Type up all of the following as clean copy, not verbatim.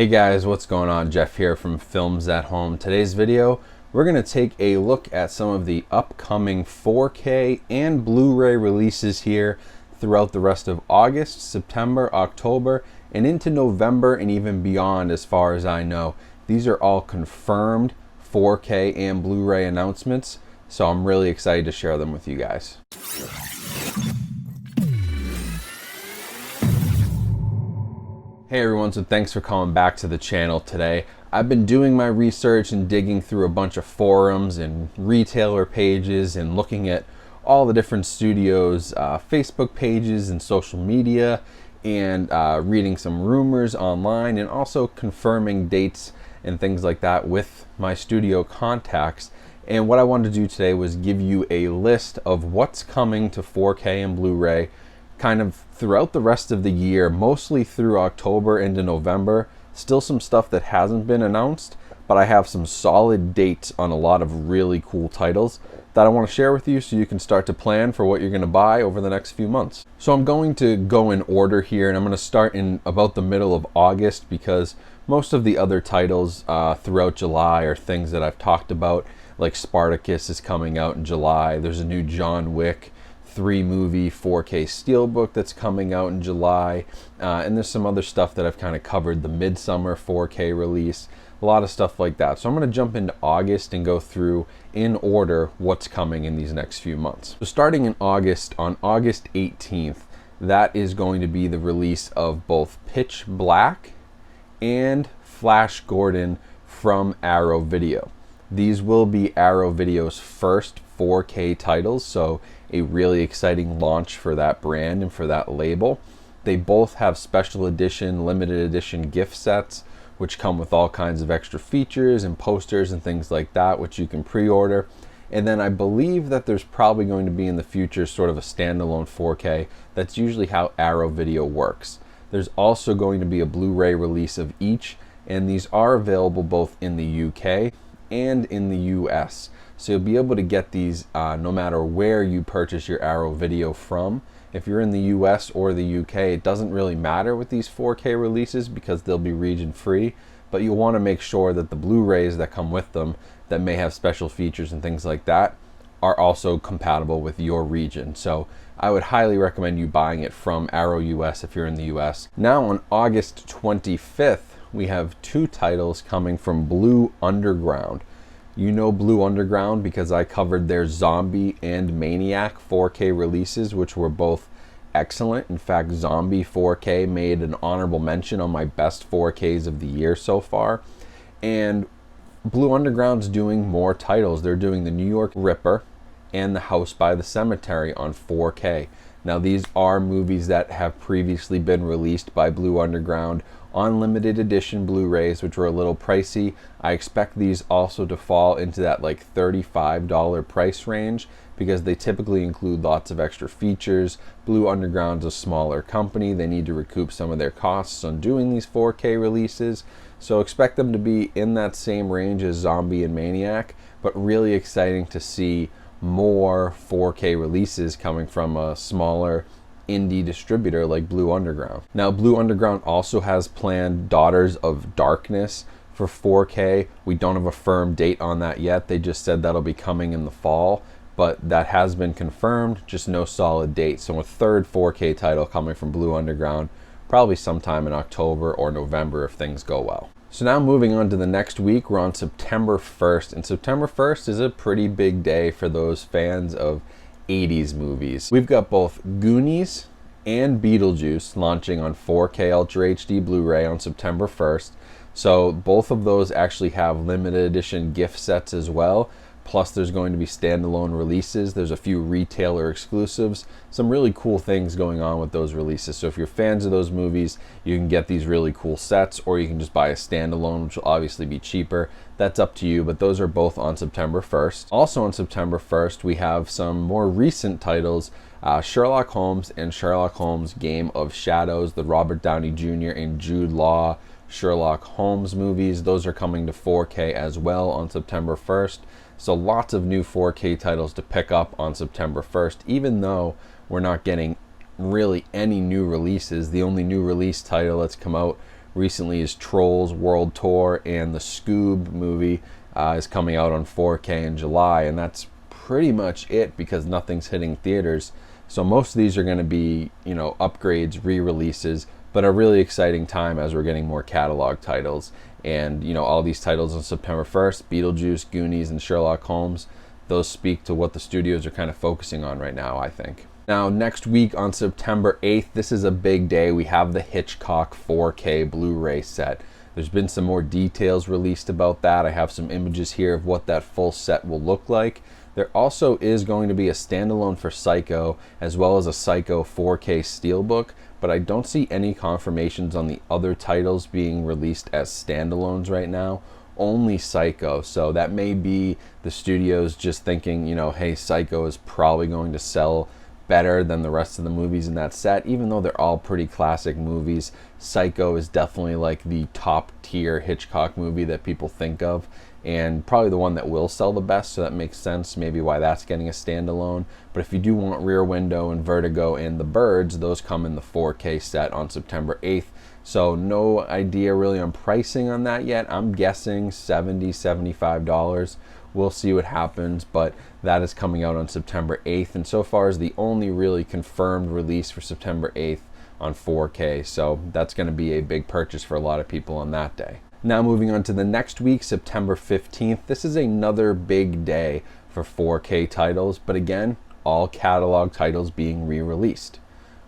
Hey guys, what's going on? Jeff here from Films at Home. Today's video, we're going to take a look at some of the upcoming 4K and Blu-ray releases here throughout the rest of August, September, October, and into November and even beyond as far as I know. These are all confirmed 4K and Blu-ray announcements, so I'm really excited to share them with you guys. Hey everyone, so thanks for coming back to the channel today. I've been doing my research and digging through a bunch of forums and retailer pages and looking at all the different studios' Facebook pages and social media, and reading some rumors online and also confirming dates and things like that with my studio contacts. And what I wanted to do today was give you a list of what's coming to 4K and Blu-ray kind of throughout the rest of the year, mostly through October into November. Still some stuff that hasn't been announced, but I have some solid dates on a lot of really cool titles that I want to share with you so you can start to plan for what you're going to buy over the next few months. So I'm going to go in order here, and I'm going to start in about the middle of August because most of the other titles throughout July are things that I've talked about, like Spartacus is coming out in July. There's a new John Wick 3-movie 4K Steelbook that's coming out in July, and there's some other stuff that I've kind of covered, the Midsummer 4K release, a lot of stuff like that. So I'm going to jump into August and go through in order what's coming in these next few months. So starting in August, on August 18th, that is going to be the release of both Pitch Black and Flash Gordon from Arrow Video. These will be Arrow Video's first 4K titles, so a really exciting launch for that brand and for that label. They both have special edition, limited edition gift sets, which come with all kinds of extra features and posters and things like that, which you can pre-order. And then I believe that there's probably going to be in the future sort of a standalone 4K. That's usually how Arrow Video works. There's also going to be a Blu-ray release of each, and these are available both in the UK and in the US. So you'll be able to get these no matter where you purchase your Arrow Video from. If you're in the US or the UK, it doesn't really matter with these 4K releases because they'll be region free, but you'll want to make sure that the Blu-rays that come with them that may have special features and things like that are also compatible with your region. So I would highly recommend you buying it from Arrow US if you're in the US. Now on August 25th, we have two titles coming from Blue Underground. You know Blue Underground because I covered their Zombie and Maniac 4K releases, which were both excellent. In fact, Zombie 4K made an honorable mention on my best 4Ks of the year so far. And Blue Underground's doing more titles. They're doing the New York Ripper and The House by the Cemetery on 4K. Now these are movies that have previously been released by Blue Underground on limited edition Blu-rays, which were a little pricey. I expect these also to fall into that like $35 price range because they typically include lots of extra features. Blue Underground's a smaller company. They need to recoup some of their costs on doing these 4K releases. So expect them to be in that same range as Zombie and Maniac, but really exciting to see more 4K releases coming from a smaller indie distributor like Blue Underground. Now Blue Underground also has planned Daughters of Darkness for 4K. We don't have a firm date on that yet. They just said that'll be coming in the fall, but that has been confirmed, just no solid date. So a third 4K title coming from Blue Underground, probably sometime in October or November if things go well. So now moving on to the next week, we're on September 1st, and September 1st is a pretty big day for those fans of 80s movies. We've got both Goonies and Beetlejuice launching on 4K Ultra HD Blu-ray on September 1st. So both of those actually have limited edition gift sets as well. Plus there's going to be standalone releases. There's a few retailer exclusives. Some really cool things going on with those releases. So if you're fans of those movies, you can get these really cool sets, or you can just buy a standalone, which will obviously be cheaper. That's up to you, but those are both on September 1st. Also on September 1st, we have some more recent titles, Sherlock Holmes and Sherlock Holmes Game of Shadows, the Robert Downey Jr. and Jude Law Sherlock Holmes movies. Those are coming to 4K as well on September 1st. So lots of new 4K titles to pick up on September 1st, even though we're not getting really any new releases. The only new release title that's come out recently is Trolls World Tour, and the Scoob movie is coming out on 4K in July, and that's pretty much it because nothing's hitting theaters. So most of these are going to be, upgrades, re-releases, but a really exciting time as we're getting more catalog titles. And, all these titles on September 1st, Beetlejuice, Goonies, and Sherlock Holmes, those speak to what the studios are kind of focusing on right now, I think. Now, next week on September 8th, this is a big day. We have the Hitchcock 4K Blu-ray set. There's been some more details released about that. I have some images here of what that full set will look like. There also is going to be a standalone for Psycho, as well as a Psycho 4K Steelbook, but I don't see any confirmations on the other titles being released as standalones right now. Only Psycho, so that may be the studios just thinking, hey, Psycho is probably going to sell better than the rest of the movies in that set. Even though they're all pretty classic movies, Psycho is definitely like the top tier Hitchcock movie that people think of, and probably the one that will sell the best, so that makes sense maybe why that's getting a standalone. But if you do want Rear Window and Vertigo and The Birds, those come in the 4K set on September 8th. So no idea really on pricing on that yet. I'm guessing $70, $75. We'll see what happens, but that is coming out on September 8th, and so far is the only really confirmed release for September 8th on 4K, so that's going to be a big purchase for a lot of people on that day. Now moving on to the next week, September 15th. This is another big day for 4K titles, but again, all catalog titles being re-released.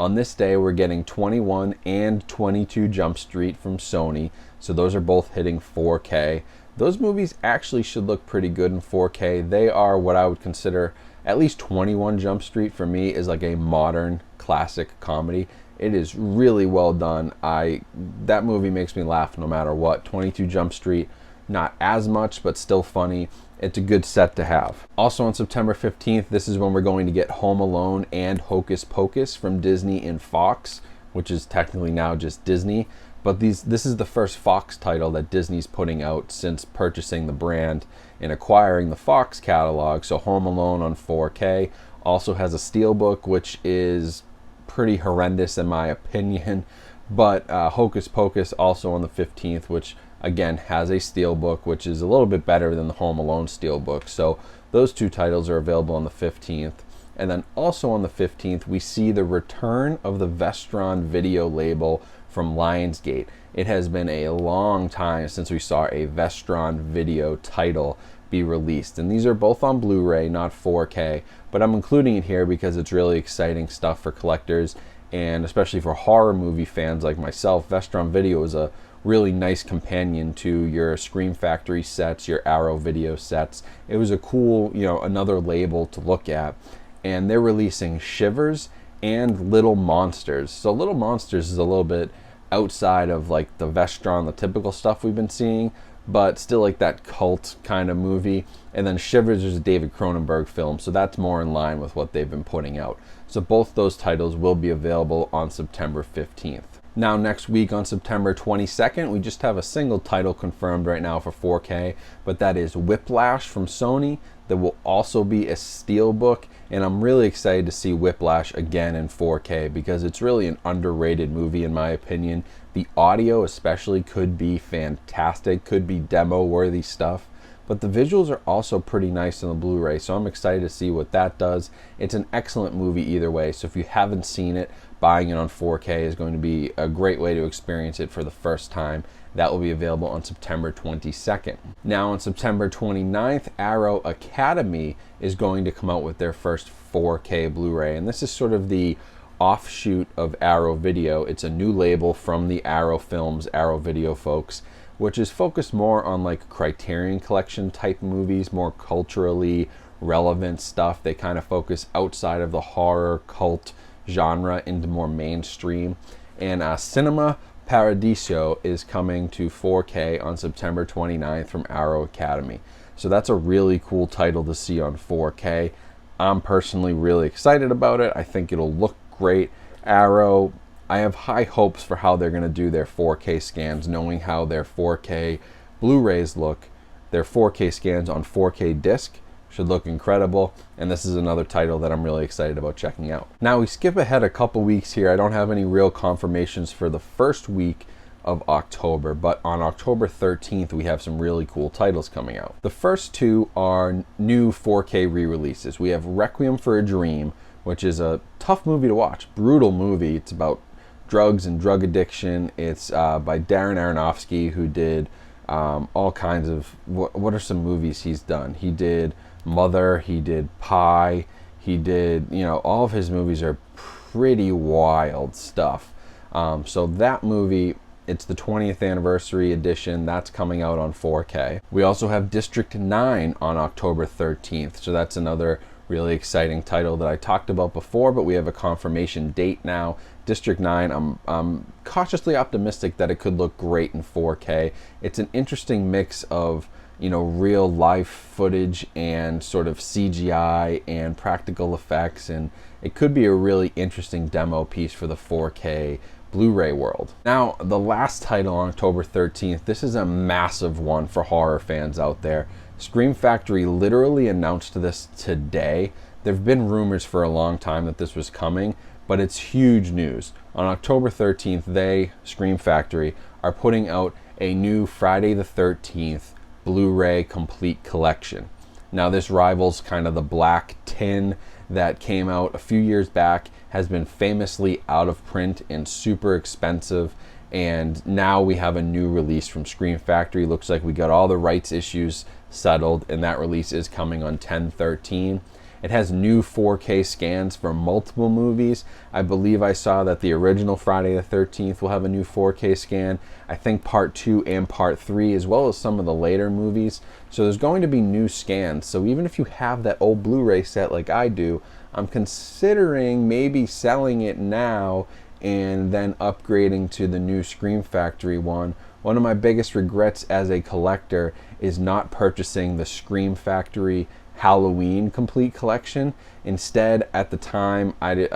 On this day, we're getting 21 and 22 Jump Street from Sony, so those are both hitting 4K. Those movies actually should look pretty good in 4K. They are what I would consider, at least 21 Jump Street for me is like a modern classic comedy. It is really well done. That movie makes me laugh no matter what. 22 Jump Street, not as much, but still funny. It's a good set to have. Also on September 15th, this is when we're going to get Home Alone and Hocus Pocus from Disney and Fox, which is technically now just Disney. But this is the first Fox title that Disney's putting out since purchasing the brand and acquiring the Fox catalog. So Home Alone on 4K also has a steelbook, which is pretty horrendous in my opinion. But Hocus Pocus also on the 15th, which again has a steelbook, which is a little bit better than the Home Alone steelbook. So those two titles are available on the 15th. And then also on the 15th, we see the return of the Vestron video label from Lionsgate. It has been a long time since we saw a Vestron video title be released. And these are both on Blu-ray, not 4K, but I'm including it here because it's really exciting stuff for collectors, and especially for horror movie fans like myself. Vestron Video is a really nice companion to your Scream Factory sets, your Arrow Video sets. It was a cool, another label to look at. And they're releasing Shivers and Little Monsters. So Little Monsters is a little bit outside of like the Vestron, the typical stuff we've been seeing, but still like that cult kind of movie. And then Shivers is a David Cronenberg film, so that's more in line with what they've been putting out. So both those titles will be available on September 15th. Now next week on September 22nd, we just have a single title confirmed right now for 4K, but that is Whiplash from Sony. There will also be a steelbook, and I'm really excited to see Whiplash again in 4K because it's really an underrated movie in my opinion. The audio especially could be fantastic, could be demo-worthy stuff, but the visuals are also pretty nice on the Blu-ray, so I'm excited to see what that does. It's an excellent movie either way, so if you haven't seen it, buying it on 4K is going to be a great way to experience it for the first time. That will be available on September 22nd. Now on September 29th, Arrow Academy is going to come out with their first 4K Blu-ray, and this is sort of the offshoot of Arrow Video. It's a new label from the Arrow Films, Arrow Video folks, which is focused more on like Criterion Collection type movies, more culturally relevant stuff. They kind of focus outside of the horror cult genre into more mainstream. And Cinema Paradiso is coming to 4K on September 29th from Arrow Academy. So that's a really cool title to see on 4K. I'm personally really excited about it. I think it'll look great. Arrow, I have high hopes for how they're going to do their 4K scans, knowing how their 4K Blu-rays look. Their 4K scans on 4K disc should look incredible, and this is another title that I'm really excited about checking out. Now we skip ahead a couple weeks here. I don't have any real confirmations for the first week of October. But on October 13th, we have some really cool titles coming out. The first two are new 4K re-releases. We have Requiem for a Dream, which is a tough movie to watch, brutal movie. It's about drugs and drug addiction. It's by Darren Aronofsky, who did all kinds of, what are some movies he's done? He did Mother, he did Pie, he did, all of his movies are pretty wild stuff. So that movie, it's the 20th anniversary edition. That's coming out on 4K. We also have District 9 on October 13th. So that's another really exciting title that I talked about before, but we have a confirmation date now. District 9, I'm cautiously optimistic that it could look great in 4K. It's an interesting mix of, real life footage and sort of CGI and practical effects, and it could be a really interesting demo piece for the 4K Blu-ray world. Now, the last title on October 13th, this is a massive one for horror fans out there. Scream Factory literally announced this today. There have been rumors for a long time that this was coming, but it's huge news. On October 13th, Scream Factory, are putting out a new Friday the 13th Blu-ray complete collection. Now, this rivals kind of the black tin that came out a few years back, has been famously out of print and super expensive, and now we have a new release from Scream Factory. Looks like we got all the rights issues settled, and that release is coming on 10/13. It has new 4K scans for multiple movies. I believe I saw that the original Friday the 13th will have a new 4K scan. I think Part 2 and Part 3, as well as some of the later movies. So there's going to be new scans. So even if you have that old Blu-ray set like I do, I'm considering maybe selling it now and then upgrading to the new Scream Factory one. One of my biggest regrets as a collector is not purchasing the Scream Factory Halloween complete collection. Instead, at the time, I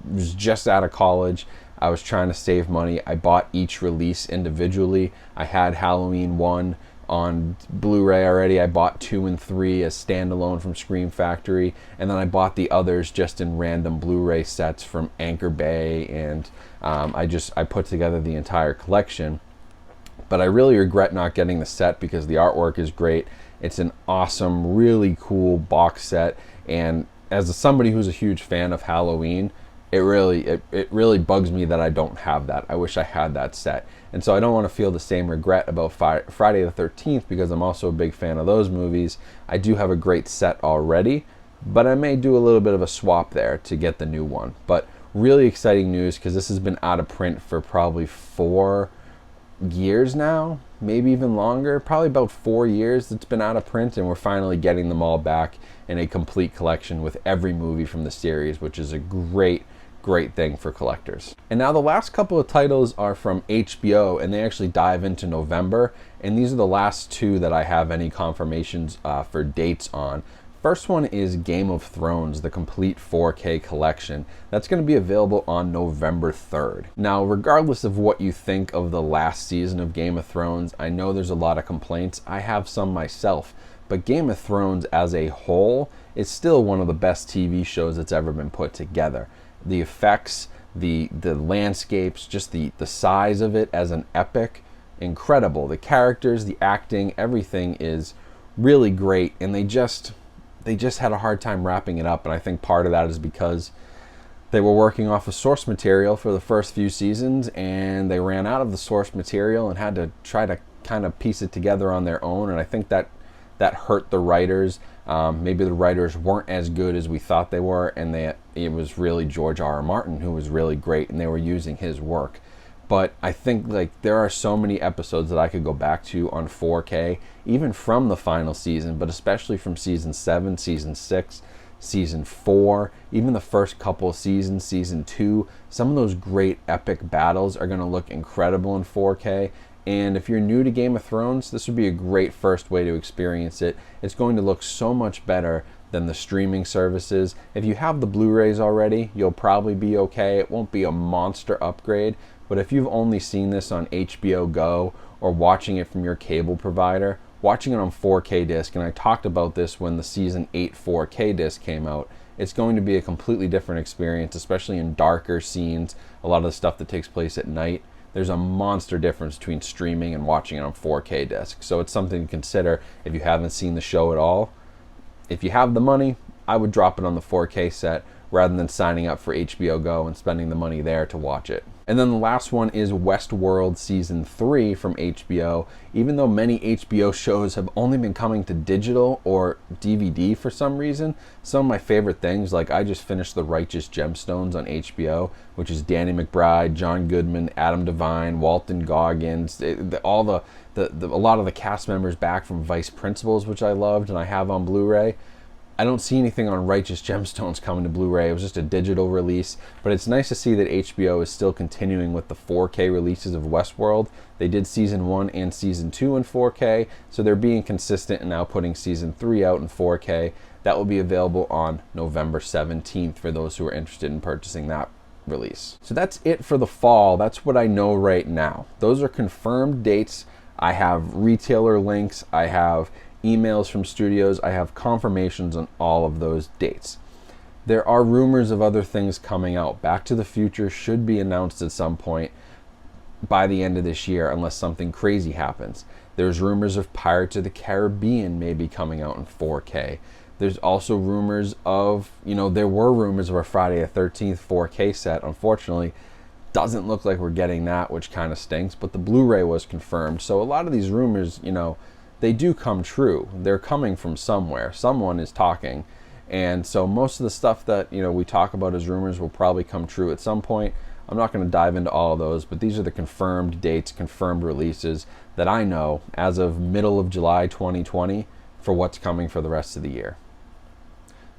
was just out of college. I was trying to save money. I bought each release individually. I had Halloween 1 on Blu-ray already. I bought 2 and 3 as standalone from Scream Factory, and then I bought the others just in random Blu-ray sets from Anchor Bay, and I put together the entire collection. But I really regret not getting the set because the artwork is great. It's an awesome, really cool box set, and as somebody who's a huge fan of Halloween, it really bugs me that I don't have that. I wish I had that set. And so I don't want to feel the same regret about Friday the 13th because I'm also a big fan of those movies. I do have a great set already, but I may do a little bit of a swap there to get the new one. But really exciting news because this has been out of print for probably 4 years now, maybe even longer, probably about 4 years it's been out of print, and we're finally getting them all back in a complete collection with every movie from the series, which is a great thing for collectors. And now the last couple of titles are from HBO, and they actually dive into November, and these are the last 2 that I have any confirmations for dates on. First one is Game of Thrones, the complete 4K collection. That's going to be available on November 3rd. Now, regardless of what you think of the last season of Game of Thrones, I know there's a lot of complaints. I have some myself. But Game of Thrones as a whole is still one of the best TV shows that's ever been put together. The effects, the landscapes, just the size of it as an epic, incredible. The characters, the acting, everything is really great, and they just had a hard time wrapping it up, and I think part of that is because they were working off of source material for the first few seasons, and they ran out of the source material and had to try to kind of piece it together on their own, and I think that hurt the writers. Maybe the writers weren't as good as we thought they were, and it was really George R.R. Martin who was really great, and they were using his work. But I think there are so many episodes that I could go back to on 4K, even from the final season, but especially from season 7, season 6, season 4, even the first couple of seasons, season 2. Some of those great epic battles are going to look incredible in 4K. And if you're new to Game of Thrones, this would be a great first way to experience it. It's going to look so much better than the streaming services. If you have the Blu-rays already, you'll probably be okay. It won't be a monster upgrade. But if you've only seen this on HBO Go or watching it from your cable provider, watching it on 4K disc, and I talked about this when the Season 8 4K disc came out, it's going to be a completely different experience, especially in darker scenes, a lot of the stuff that takes place at night. there's a monster difference between streaming and watching it on 4K disc. So it's something to consider if you haven't seen the show at all. If you have the money, I would drop it on the 4K set rather than signing up for HBO Go and spending the money there to watch it. And then the last one is Westworld Season 3 from HBO. Even though many HBO shows have only been coming to digital or DVD for some reason, some of my favorite things, like I just finished The Righteous Gemstones on HBO, which is Danny McBride, John Goodman, Adam Devine, Walton Goggins, a lot of the cast members back from Vice Principals, which I loved and I have on Blu-ray. I don't see anything on Righteous Gemstones coming to Blu-ray. It was just a digital release, but it's nice to see that HBO is still continuing with the 4K releases of Westworld. They did Season 1 and Season 2 in 4K, so they're being consistent and now putting Season 3 out in 4K. That will be available on November 17th for those who are interested in purchasing that release. So that's it for the fall. That's what I know right now. Those are confirmed dates. I have retailer links. I have emails from studios. I have confirmations on all of those dates. There are rumors of other things coming out. Back to the Future should be announced at some point by the end of this year unless something crazy happens. There's rumors of Pirates of the Caribbean maybe coming out in 4K. There's also rumors of, there were rumors of a Friday the 13th 4K set. Unfortunately, doesn't look like we're getting that, which kind of stinks, but the Blu-ray was confirmed. So a lot of these rumors, they do come true. They're coming from somewhere. Someone is talking. And so most of the stuff that, we talk about as rumors will probably come true at some point. I'm not going to dive into all of those, but these are the confirmed dates, confirmed releases that I know as of middle of July 2020 for what's coming for the rest of the year.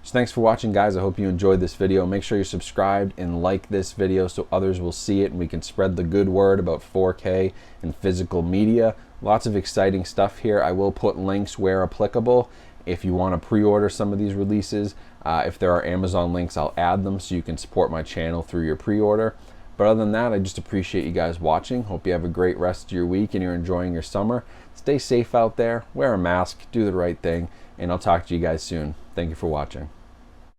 So thanks for watching, guys. I hope you enjoyed this video. Make sure you're subscribed and like this video so others will see it and we can spread the good word about 4K and physical media. Lots of exciting stuff here. I will put links where applicable if you want to pre-order some of these releases. If there are Amazon links, I'll add them so you can support my channel through your pre-order. But other than that, I just appreciate you guys watching. Hope you have a great rest of your week and you're enjoying your summer. Stay safe out there, wear a mask, do the right thing, and I'll talk to you guys soon. Thank you for watching.